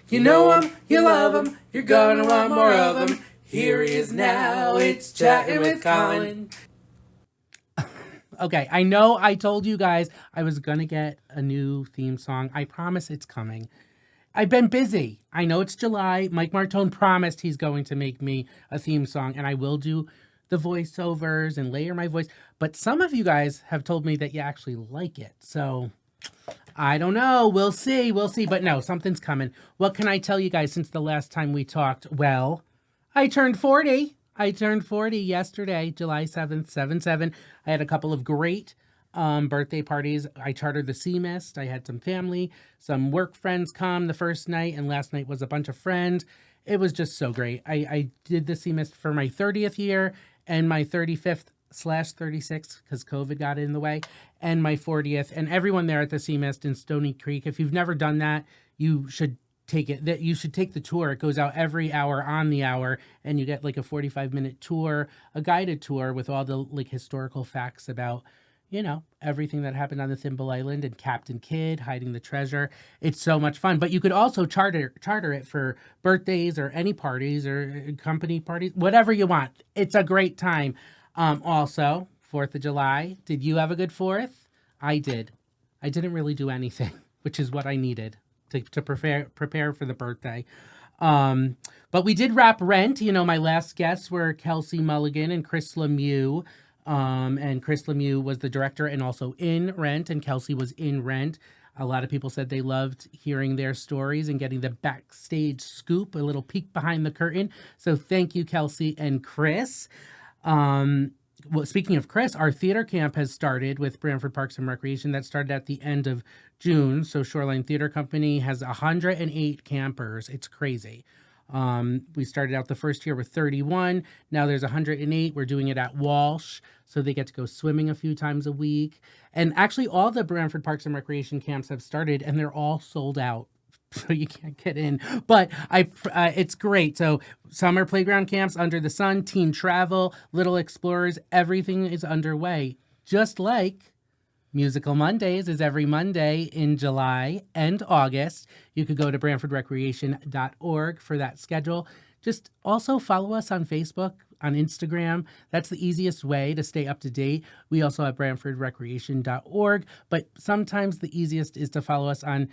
You know him, you love him, you're gonna want more of him. Here he is now, it's Chatting with Colin. Okay, I know I told you guys I was gonna get a new theme song. I promise it's coming. I've been busy. I know it's July. Mike Martone promised he's going to make me a theme song, and I will do the voiceovers and layer my voice. But some of you guys have told me that you actually like it. So I don't know. We'll see. We'll see. But no, something's coming. What can I tell you guys since the last time we talked? Well, I turned 40. I turned 40 yesterday, July 7th, 7/7. I had a couple of great birthday parties. I chartered the Sea Mist. I had some family, some work friends come the first night, and last night was a bunch of friends. It was just so great. I did the Sea Mist for my 30th year and my 35th/36th because COVID got in the way, and my 40th. And everyone there at the Sea Mist in Stony Creek, if you've never done that, you should take it. That you should take the tour. It goes out every hour on the hour, and you get like a 45-minute tour, a guided tour with all the like historical facts about, you know, everything that happened on the Thimble Island and Captain Kidd hiding the treasure. It's so much fun. But you could also charter it for birthdays or any parties or company parties, whatever you want. It's a great time. Also, 4th of July. Did you have a good 4th? I did. I didn't really do anything, which is what I needed to prepare for the birthday. But we did wrap Rent. You know, my last guests were Kelsey Mulligan and Chris Lemieux. And Chris Lemieux was the director and also in Rent, and Kelsey was in Rent. A lot of people said they loved hearing their stories and getting the backstage scoop, a little peek behind the curtain. So thank you, Kelsey and Chris. Well, speaking of Chris, our theater camp has started with Branford Parks and Recreation. That started at the end of June. So Shoreline Theater Company has 108 campers. It's crazy. We started out the first year with 31. Now there's 108. We're doing it at Walsh. So they get to go swimming a few times a week. And actually all the Branford Parks and Recreation camps have started and they're all sold out. So you can't get in, but it's great. So summer playground camps, Under the Sun, teen travel, Little Explorers, everything is underway. Just like Musical Mondays is every Monday in July and August. You could go to branfordrecreation.org for that schedule. Just also follow us on Facebook, on Instagram. That's the easiest way to stay up to date. We also have branfordrecreation.org, but sometimes the easiest is to follow us on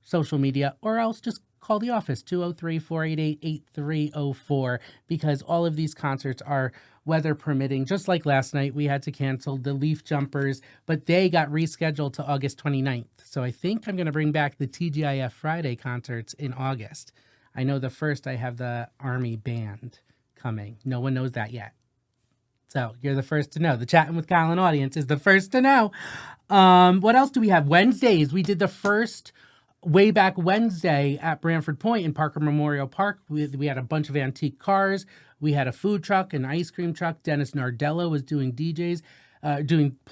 social media, or else just call the office, 203-488-8304, because all of these concerts are weather permitting. Just like last night, we had to cancel the Leaf Jumpers, but they got rescheduled to August 29th. So I think I'm going to bring back the TGIF Friday concerts in August. I know the first I have the Army Band coming. No one knows that yet. So you're the first to know. The Chatting with Colin audience is the first to know. What else do we have? Wednesdays. We did the first way back Wednesday at Branford Point in Parker Memorial Park. We had a bunch of antique cars. We had a food truck, an ice cream truck. Dennis Nardella was doing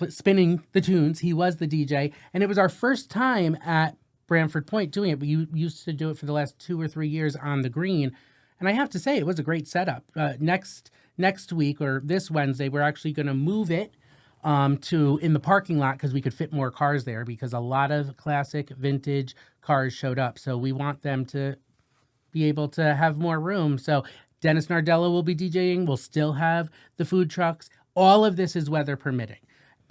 spinning the tunes. He was the DJ. And it was our first time at Branford Point doing it. But you used to do it for the last 2 or 3 years on the green. And I have to say, it was a great setup. Next week, or this Wednesday, we're actually going to move it to in the parking lot because we could fit more cars there, because a lot of classic vintage cars showed up. So we want them to be able to have more room. So Dennis Nardella will be DJing. We'll still have the food trucks. All of this is weather permitting.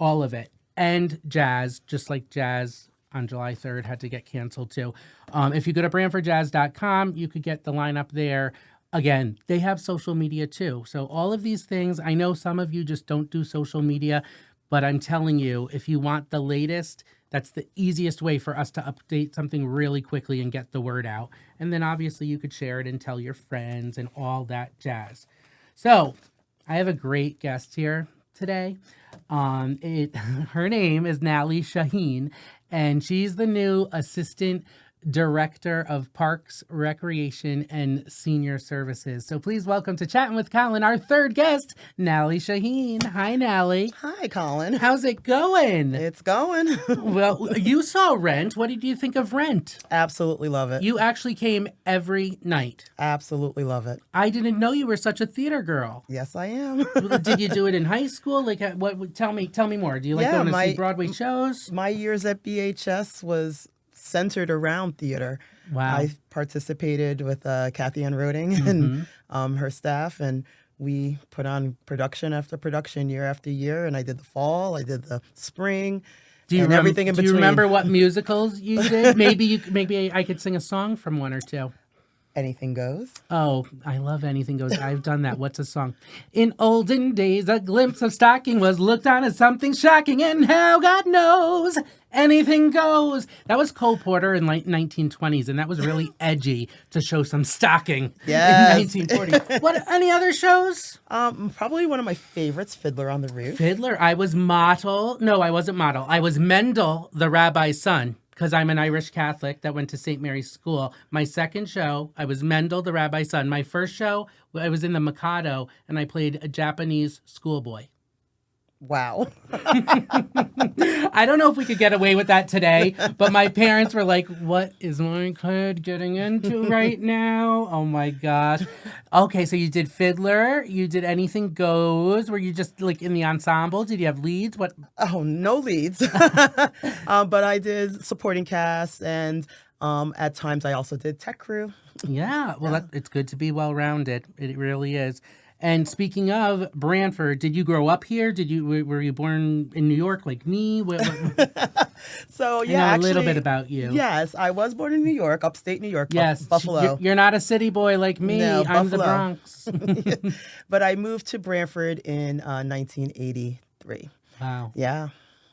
All of it. And jazz, just like jazz on July 3rd had to get canceled too. If you go to branfordjazz.com, you could get the lineup there. Again, they have social media too. So all of these things, I know some of you just don't do social media, but I'm telling you, if you want the latest, that's the easiest way for us to update something really quickly and get the word out. And then obviously you could share it and tell your friends and all that jazz. So I have a great guest here today. Her name is Nally Sahin, and she's the new assistant Director of Parks, Recreation, and Senior Services. So please welcome to Chatting with Colin, our third guest, Nally Sahin. Hi, Nally. Hi, Colin. How's it going? It's going. Well, you saw Rent. What did you think of Rent? Absolutely love it. You actually came every night. Absolutely love it. I didn't know you were such a theater girl. Yes, I am. Did you do it in high school? Like, what? Tell me more. Do you like going to see Broadway shows? My years at BHS was centered around theater. Wow. I participated with Kathy Ann Roding and her staff, and we put on production after production, year after year. And I did the fall, I did the spring, and everything in between. Do you remember what musicals you did? Maybe I could sing a song from one or two. Anything Goes. Oh, I love Anything Goes. I've done that. What's a song? In olden days, a glimpse of stocking was looked on as something shocking, and now God knows anything goes. That was Cole Porter in like 1920s, and that was really edgy to show some stocking Yes. in 1940s. What? Any other shows? Probably one of my favorites, Fiddler on the Roof. Fiddler. I was Mottle. No, I wasn't Mottle. I was Mendel, the rabbi's son, because I'm an Irish Catholic that went to St. Mary's School. My second show, I was Mendel, the rabbi's son. My first show, I was in the Mikado, and I played a Japanese schoolboy. Wow. I don't know if we could get away with that today, but my parents were like, what is my kid getting into right now? Oh my gosh. Okay, so you did Fiddler, you did Anything Goes. Were you just like in the ensemble? Did you have leads? What? Oh, no leads. But I did supporting cast, and at times I also did tech crew. Yeah, well, it's good to be well-rounded. It really is. And speaking of Branford, did you grow up here? Were you born in New York like me? So I yeah, know a actually, little bit about you. Yes, I was born in New York, upstate New York, Yes, Buffalo. You're not a city boy like me. No, I'm the Buffalo. Bronx. But I moved to Branford in 1983. Wow. Yeah.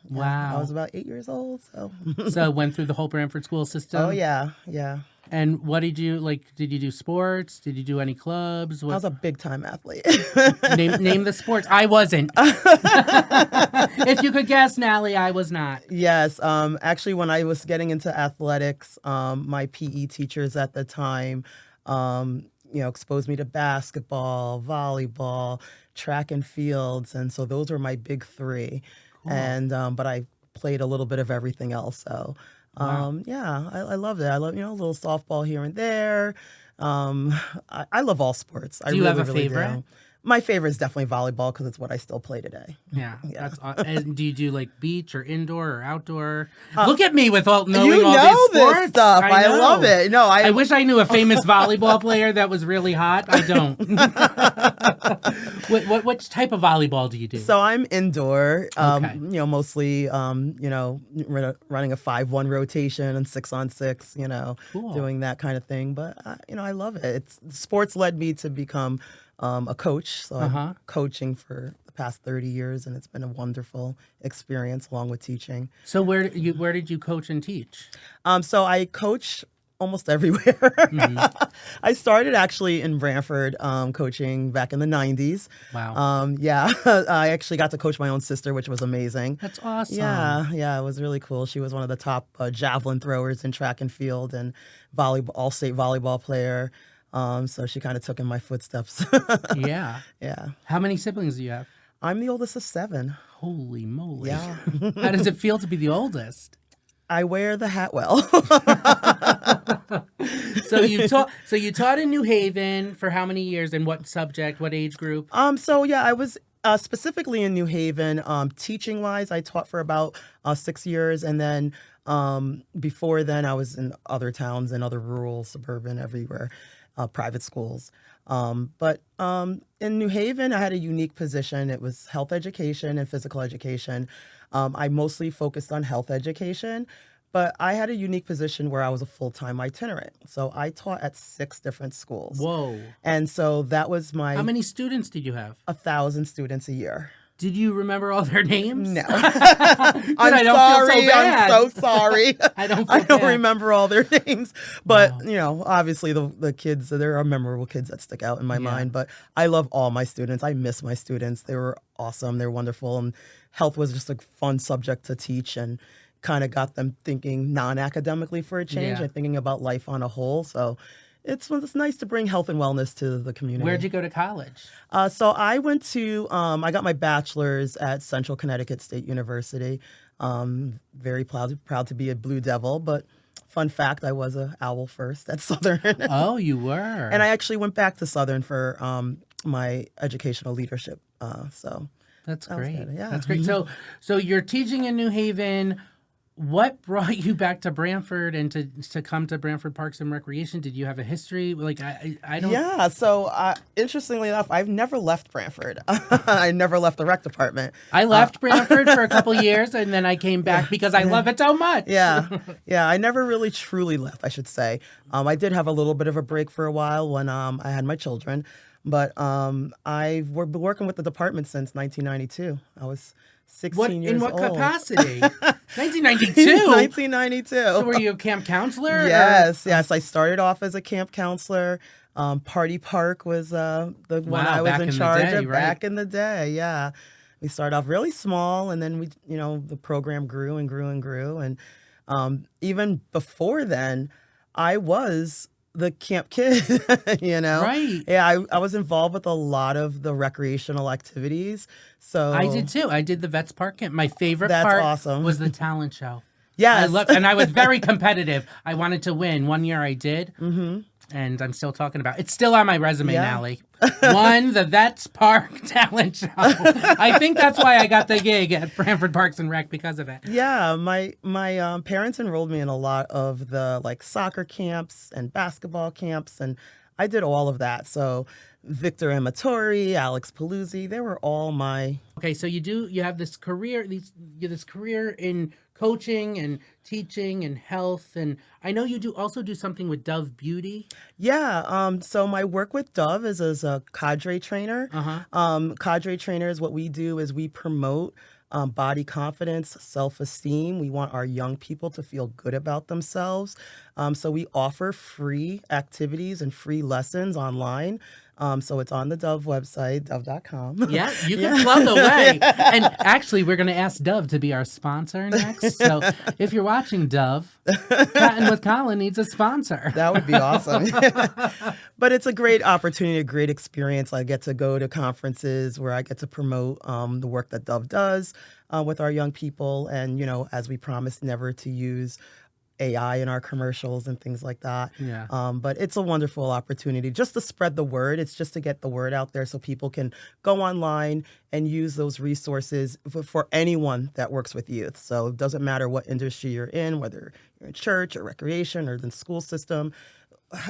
Wow. I was about 8 years old. So went through the whole Branford school system. Oh yeah. And what did you like? Did you do sports? Did you do any clubs? I was a big time athlete. Name the sports. I wasn't. If you could guess, Nally, I was not. Yes. Actually, when I was getting into athletics, my PE teachers at the time, exposed me to basketball, volleyball, track and fields, and so those were my big three. Cool. And but I played a little bit of everything else. So Wow. I loved it. I love a little softball here and there. I love all sports. Do you have a favorite? Do. My favorite is definitely volleyball because it's what I still play today. Yeah. That's and do you do like beach or indoor or outdoor? Look at me with all knowing You all know these sports. this stuff. I know. love it. No, I wish I knew a famous volleyball player that was really hot. I don't. Which type of volleyball do you do? So I'm indoor, Okay. mostly, running a 5-1 rotation and 6-on-6, Cool. doing that kind of thing. But, I love it. Sports led me to become a coach. So I'm coaching for the past 30 years, and it's been a wonderful experience along with teaching. So where did you coach and teach? So I coach almost everywhere. I started actually in Branford coaching back in the 90s. Wow. I actually got to coach my own sister, which was amazing. That's awesome. Yeah, it was really cool. She was one of the top javelin throwers in track and field and all-state volleyball player. So she kind of took in my footsteps. Yeah. Yeah. How many siblings do you have? I'm the oldest of 7. Holy moly. Yeah. How does it feel to be the oldest? I wear the hat well. So you taught in New Haven for how many years and what subject, what age group? I was specifically in New Haven. Teaching wise, I taught for about 6 years, and then before then, I was in other towns and other rural, suburban, everywhere, private schools. But in New Haven, I had a unique position. It was health education and physical education. I mostly focused on health education, but I had a unique position where I was a full-time itinerant. So I taught at 6 different schools. Whoa. And so that was How many students did you have? 1,000 students a year. Did you remember all their names? No. I'm I'm sorry. I'm so sorry. I don't remember all their names. But, obviously the kids, there are memorable kids that stick out in my mind. But I love all my students. I miss my students. They were awesome. They're wonderful. And health was just a fun subject to teach and kind of got them thinking non-academically for a change and thinking about life on a whole. So it's nice to bring health and wellness to the community. Where'd you go to college? So I went to, I got my bachelor's at Central Connecticut State University. Very proud to be a Blue Devil, but fun fact, I was a Owl first at Southern. Oh, you were. And I actually went back to Southern for my educational leadership. That's great. Yeah. That's great. So you're teaching in New Haven. What brought you back to Branford and to come to Branford Parks and Recreation? Did you have a history? Like I don't. Yeah, so interestingly enough, I've never left Branford. I never left the rec department. I left Branford for a couple years and then I came back because I love it so much. Yeah, yeah, I never really truly left, I should say. I did have a little bit of a break for a while when I had my children, but I've been working with the department since 1992. I was 16 What years in what old. capacity? 1992. 1992. So were you a camp counselor? or- Yes. I started off as a camp counselor. Party Park was the one Wow, I was back in in the charge day, of right? back in the day. Yeah, we started off really small, and then the program grew and grew and grew, and even before then, I was the camp kid. Right. Yeah, I was involved with a lot of the recreational activities. So I did too. I did the Vets Park camp. My favorite That's part awesome. was the talent show. I Yes. loved, and I was very competitive. I wanted to win. One year I did, and I'm still talking about. It's still on my resume, Yeah. Nally. Won the Vets Park talent show. I think that's why I got the gig at Branford Parks and Rec because of it. Yeah, my parents enrolled me in a lot of the like soccer camps and basketball camps, and I did all of that. So Victor Amatori, Alex Paluzzi, they were all my. Okay, so you have this career, this career in coaching and teaching and health, and I know you also do something with Dove Beauty. Yeah, so my work with Dove is as a cadre trainer. Cadre trainers, what we do is we promote body confidence, self-esteem. We want our young people to feel good about themselves. So we offer free activities and free lessons online. So it's on the Dove website, dove.com. Yeah, you can plug away. And actually, we're going to ask Dove to be our sponsor next. So if you're watching, Dove, Chatting with Colin needs a sponsor. That would be awesome. But it's a great opportunity, a great experience. I get to go to conferences where I get to promote the work that Dove does with our young people. And, as we promised, never to use AI in our commercials and things like that. Yeah. But it's a wonderful opportunity just to spread the word. It's just to get the word out there so people can go online and use those resources for anyone that works with youth. So it doesn't matter what industry you're in, whether you're in church or recreation or the school system.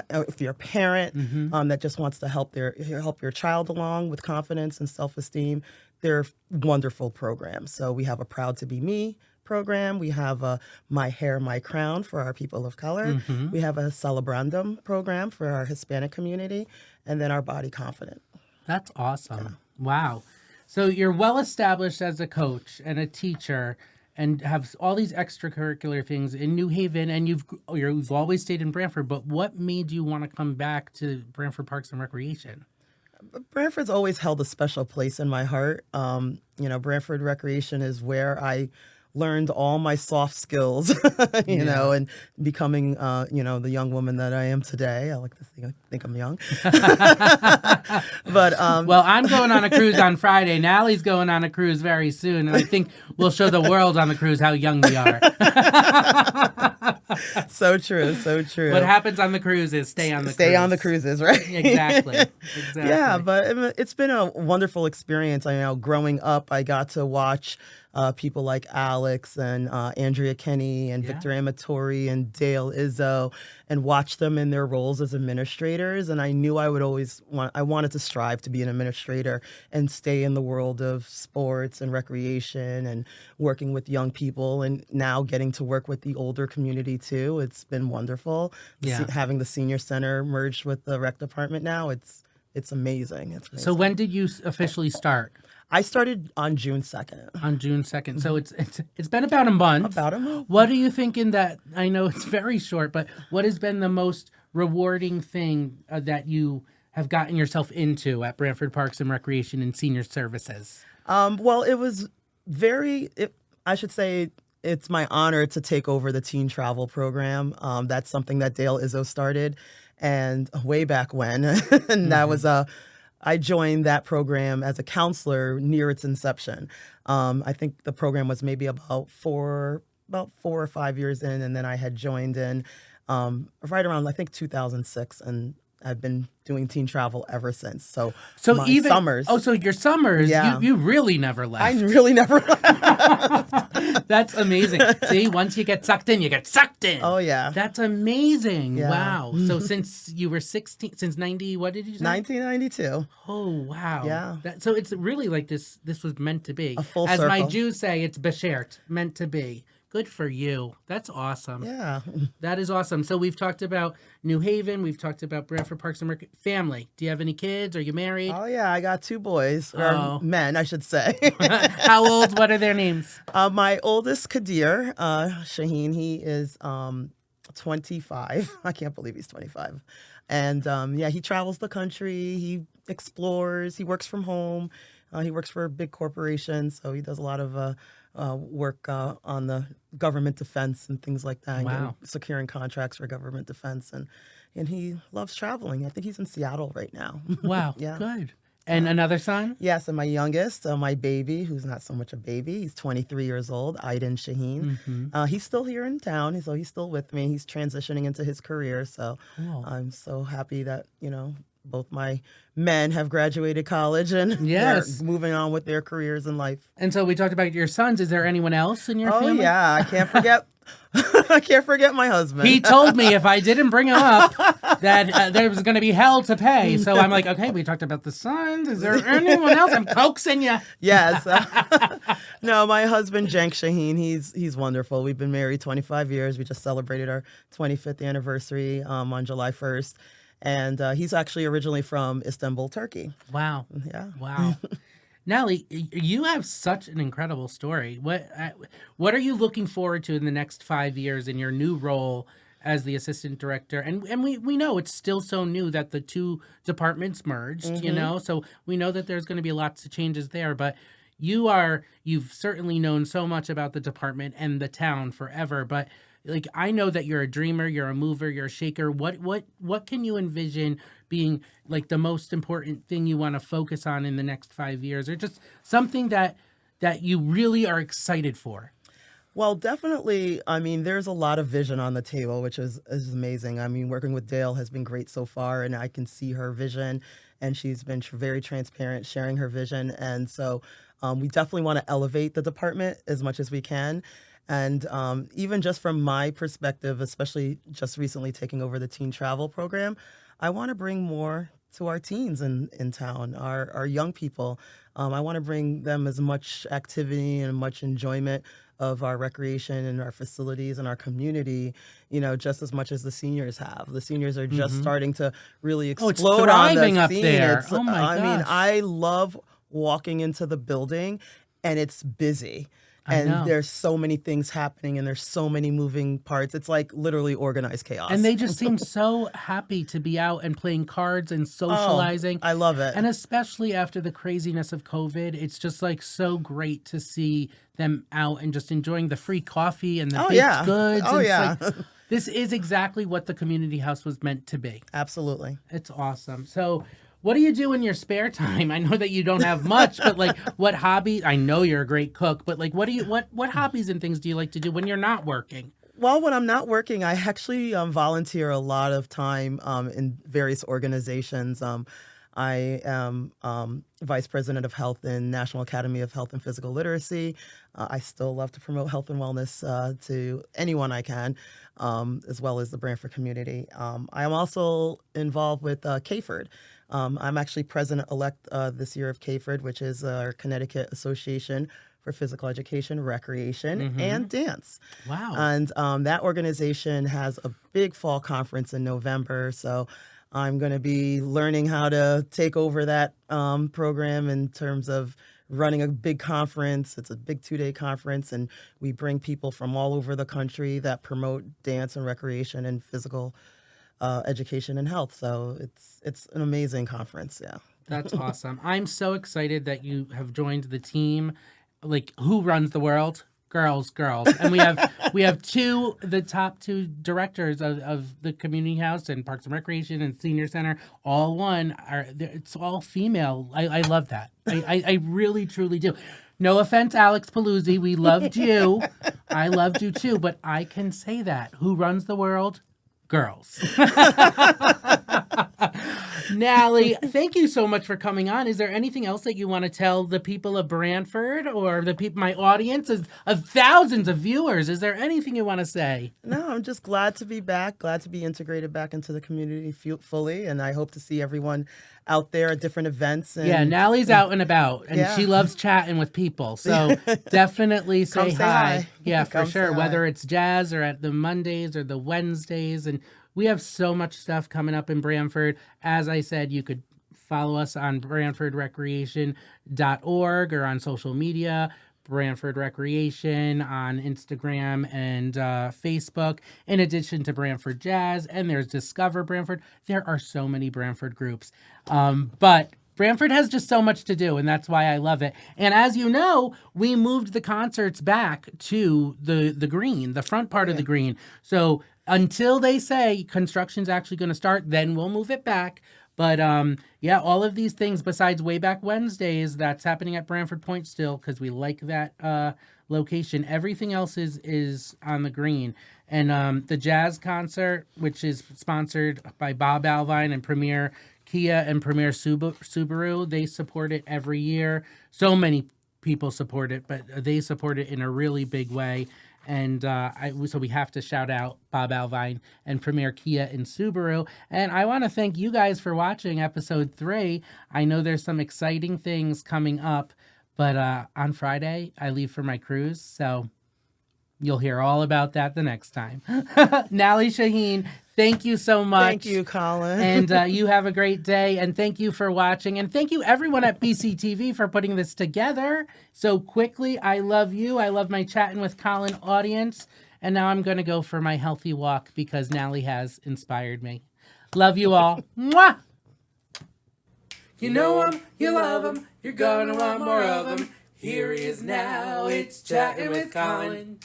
If you're a parent that just wants to help your child along with confidence and self-esteem, they're wonderful programs. So we have a Proud to Be Me program. We have a My Hair, My Crown for our people of color. We have a Celebrandum program for our Hispanic community, and then our Body Confident. That's awesome. Wow. So you're well established as a coach and a teacher and have all these extracurricular things in New Haven, and you've always stayed in Branford, but what made you want to come back to Branford Parks and Recreation? Branford's always held a special place in my heart. Branford Recreation is where I learned all my soft skills, and becoming, the young woman that I am today. I like to think I'm young. But well, I'm going on a cruise on Friday. Nally's going on a cruise very soon, and I think we'll show the world on the cruise how young we are. So true, so true. What happens on the cruise is stay on the cruises, right? Exactly. Yeah, but it's been a wonderful experience. Growing up, I got to watch people like Alex and Andrea Kenny and Victor Amatori and Dale Izzo and watch them in their roles as administrators. And I knew I wanted to strive to be an administrator and stay in the world of sports and recreation and working with young people, and now getting to work with the older community too. It's been wonderful. Yeah. Having the senior center merged with the rec department now, it's amazing. It's amazing. So when did you officially start? I started on June 2nd. On June 2nd. So it's been about a month. About a month. What do you think in that? I know it's very short, but what has been the most rewarding thing that you have gotten yourself into at Branford Parks and Recreation and Senior Services? Well, it was I should say it's my honor to take over the teen travel program. That's something that Dale Izzo started, and way back when, and that was I joined that program as a counselor near its inception. I think the program was maybe about 4 or 5 years in, and then I had joined in right around, I think, 2006, and I've been doing teen travel ever since. So So my even summers. so your summers, Yeah. you really never left. I really never. That's amazing. See, once you get sucked in, you get sucked in. Oh, yeah. That's amazing. Yeah. Wow. So since you were 16, since 90, what did you say? 1992. Oh, wow. Yeah. So it's really like this was meant to be. A full As my circle. Jews say, it's beshert, meant to be. Good for you. That's awesome. Yeah. That is awesome. So we've talked about New Haven. We've talked about Branford Parks and Rec. Family. Do you have any kids? Are you married? Oh, yeah. I got 2 boys, or Oh. men, I should say. How old? What are their names? My oldest, Kadir, Sheehan, he is 25. I can't believe he's 25. And yeah, he travels the country. He explores. He works from home. He works for a big corporation, so he does a lot of work on the government defense and things like that. And Wow. securing contracts for government defense, and he loves traveling. I think he's in Seattle right now. Wow. Yeah. Good. And another son? Yes, and my youngest, my baby, who's not so much a baby, he's 23 years old, Aiden Sheehan. Mm-hmm. He's still here in town, so he's still with me. He's transitioning into his career, so Cool. I'm so happy that, both my men have graduated college and Yes. they're moving on with their careers in life. And so we talked about your sons. Is there anyone else in your Oh, family? yeah, I can't forget. I can't forget my husband. He told me if I didn't bring him up, that there was going to be hell to pay. So I'm like, okay, we talked about the sons. Is there anyone else? I'm coaxing you. Yes. No, my husband, Cenk Sheehan, he's wonderful. We've been married 25 years. We just celebrated our 25th anniversary on July 1st. And he's actually originally from Istanbul, Turkey. Wow. Yeah. Wow. Nally, you have such an incredible story. What are you looking forward to in the next 5 years in your new role as the assistant director? And we know it's still so new that the 2 departments merged, so we know that there's going to be lots of changes there, but you've certainly known so much about the department and the town forever, but like, I know that you're a dreamer, you're a mover, you're a shaker. What can you envision being like the most important thing you want to focus on in the next 5 years, or just something that you really are excited for? Well, definitely. I mean, there's a lot of vision on the table, which is amazing. I mean, working with Dale has been great so far, and I can see her vision, and she's been very transparent, sharing her vision. And so we definitely want to elevate the department as much as we can. And even just from my perspective, especially just recently taking over the teen travel program, I want to bring more to our teens in town, our young people. I want to bring them as much activity and much enjoyment of our recreation and our facilities and our community, just as much as the seniors have. The seniors are just starting to really Oh, it's explode on the thriving up scene. there. Oh my I mean, gosh. I love walking into the building and it's busy. I know. And there's so many things happening and there's so many moving parts. It's like literally organized chaos. And they just seem so happy to be out and playing cards and socializing. I love it. And especially after the craziness of COVID, it's just like so great to see them out and just enjoying the free coffee and the baked yeah. goods. Oh, And it's yeah. like, this is exactly what the community house was meant to be. Absolutely. It's awesome. So what do you do in your spare time? I know that you don't have much, but like what hobby? I know you're a great cook, but like what hobbies and things do you like to do when you're not working? Well, when I'm not working, I actually volunteer a lot of time in various organizations. I am Vice President of Health in National Academy of Health and Physical Literacy. I still love to promote health and wellness to anyone I can, as well as the Branford community. I am also involved with CAFERD. I'm actually president-elect this year of CAFERD, which is our Connecticut Association for Physical Education, Recreation, and Dance. Wow. And that organization has a big fall conference in November, so I'm going to be learning how to take over that program in terms of running a big conference. It's a big 2-day conference, and we bring people from all over the country that promote dance and recreation and physical education and health. So it's an amazing conference. Yeah. That's awesome. I'm so excited that you have joined the team. Like, who runs the world? Girls. And we have the top 2 directors of the community house and Parks and Recreation and Senior Center, all one. It's all female. I love that. I really, truly do. No offense, Alex Paluzzi. We loved you. I loved you too. But I can say that. Who runs the world? Girls. Nally, thank you so much for coming on. Is there anything else that you want to tell the people of Branford or the people, my audience of thousands of viewers? Is there anything you want to say? No, I'm just glad to be back, glad to be integrated back into the community fully, and I hope to see everyone out there at different events. And, Yeah, Nally's out and about, and Yeah. she loves chatting with people. So definitely Come say say hi. hi. Yeah, for Come sure. say hi. Whether it's jazz or at the Mondays or the Wednesdays. And we have so much stuff coming up in Branford. As I said, you could follow us on BranfordRecreation.org or on social media. Branford Recreation on Instagram and Facebook, in addition to Branford Jazz, and there's Discover Branford. There are so many Branford groups. But Branford has just so much to do, and that's why I love it. And as you know, we moved the concerts back to the green, the front part of the green. So until they say construction's actually going to start, then we'll move it back. But yeah, all of these things besides Way Back Wednesdays, that's happening at Branford Point still because we like that location. Everything else is on the green. And the jazz concert, which is sponsored by Bob Alvine and Premier Kia and Premier Subaru, they support it every year. So many people support it, but they support it in a really big way. And so we have to shout out Bob Alvine and Premier Kia and Subaru. And I want to thank you guys for watching episode 3. I know there's some exciting things coming up, but on Friday I leave for my cruise, so you'll hear all about that the next time. Nally Sahin, thank you so much. Thank you, Colin. And you have a great day. And thank you for watching. And thank you, everyone at BCTV, for putting this together so quickly. I love you. I love my Chatting with Colin audience. And now I'm going to go for my healthy walk because Nally has inspired me. Love you all. Mwah! You know him, you love him, you're going to want more of him. Here he is now, it's Chatting with Colin.